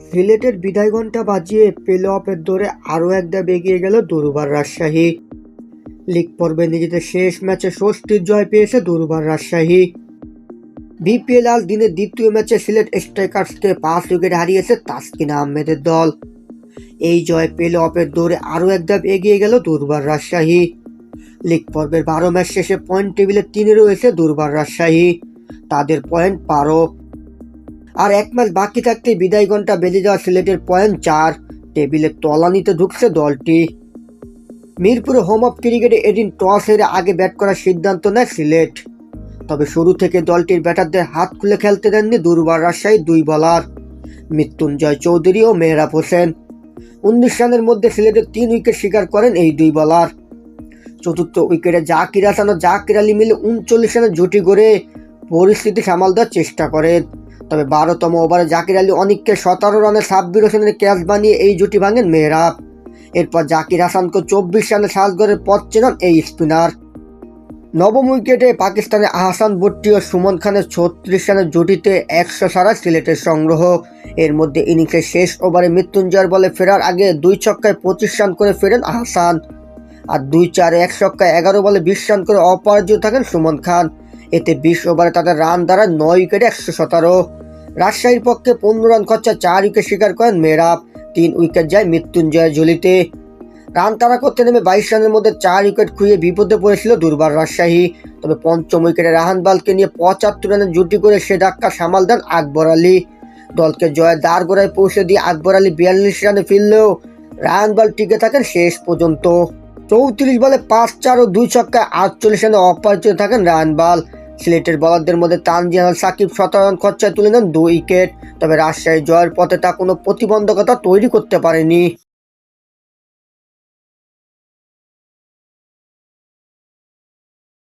সিলেটের বিদায় ঘণ্টা বাজিয়ে প্লে অফের দৌড়ে আরও এক ধাপ এগিয়ে গেল দুর্বার রাজশাহী। লিগ পর্বে নিজেদের শেষ ম্যাচে ষষ্ঠীর জয় পেয়েছে দুর্বার রাজশাহী। বিপিএল আজ দিনের দ্বিতীয় ম্যাচে সিলেট স্ট্রাইকার্সকে 5 উইকেট হারিয়েছে তাসকিন আহমেদের দল। এই জয় প্লে অফের দৌড়ে আরও এক ধাপ এগিয়ে গেল দুর্বার রাজশাহী। লিগ পর্বের 12 ম্যাচ শেষে পয়েন্ট টেবিলে 3-এ রয়েছে দুর্বার রাজশাহী, তাদের পয়েন্ট 12। আর এক ম্যাচ বাকি থাকতে বিদায় ঘণ্টা বেজে যাওয়া সিলেটের পয়েন্ট 4, টেবিলের তলানিতে ঢুকছে দলটি। মিরপুরে হোম অফ ক্রিকেটে এদিন টস হেরে আগে ব্যাট করার সিদ্ধান্ত নেয় সিলেট। তবে শুরু থেকে দলটির ব্যাটারদের হাত খুলে খেলতে দেননি দুর্বার রাজশাহী দুই বোলার মৃত্যুঞ্জয় চৌধুরী ও মেহরাব হোসেন। 19 রানের মধ্যে সিলেটের 3 উইকেট শিকার করেন এই দুই বোলার। চতুর্থ উইকেটে জাকির হাসান ও জাকির আলী মিলে 39 রানের জুটি গড়ে পরিস্থিতি সামাল দেওয়ার চেষ্টা করেন। তবে 12তম ওভারে জাকির আলী অনিককে 17 রানে সাব্বির হোসেনের ক্যাচ বানিয়ে এই জুটি ভাঙেন মেহরাব। এরপর জাকির হাসানকে 24 রানে সাজগড়ের পথ চেনান এই স্পিনার। নবম উইকেটে পাকিস্তানের আহসান ভুট্টি ও সুমন খানের 36 রানের জুটিতে 100 ছাড়া সিলেটের সংগ্রহ। এর মধ্যে ইনিংসের শেষ ওভারে মৃত্যুঞ্জয়ের বলে ফেরার আগে 2 ছক্কায় 25 রান করে ফেরেন আহসান। আর 2-4-এ 1 ছক্কায় 11 বলে 20 রান করে অপরাজিত থাকেন সুমন খান। এতে 20 ওভারে তাদের রান দাঁড়ায় 9 উইকেটে 117। রাজশাহীর পক্ষে 15 রান খরচায় 4 উইকেট শিকার করেন মেহরাব। 3 উইকেট যায় মৃত্যুঞ্জয়ের ঝুলিতে। রান তাড়া করতে নেমে 22 রানের মধ্যে 4 উইকেট খুইয়ে বিপদে পড়েছিল দুর্বার রাজশাহী। তবে পঞ্চম উইকেটে রাহানবালকে নিয়ে 75 রানের জুটি করে সে ধাক্কা সামাল দেন আকবর আলী। দলকে জয়ের দ্বারগোড়ায় পৌঁছে দিয়ে আকবর আলী 42 রানে ফিরলেও রাহানবাল টিকে থাকেন শেষ পর্যন্ত। 34 বলে 5-4 ও 2 ছক্কায় 48 রানে অপরাজিত থাকেন রাহানবাল। সিলেটের বোলারদের মধ্যে তানজিদ সাকিব 17 রান খরচায় তুলে নেন 2 উইকেট। তবে রাজশাহী জয়ের পথে তা কোনো প্রতিবন্ধকতা তৈরি করতে পারেনি।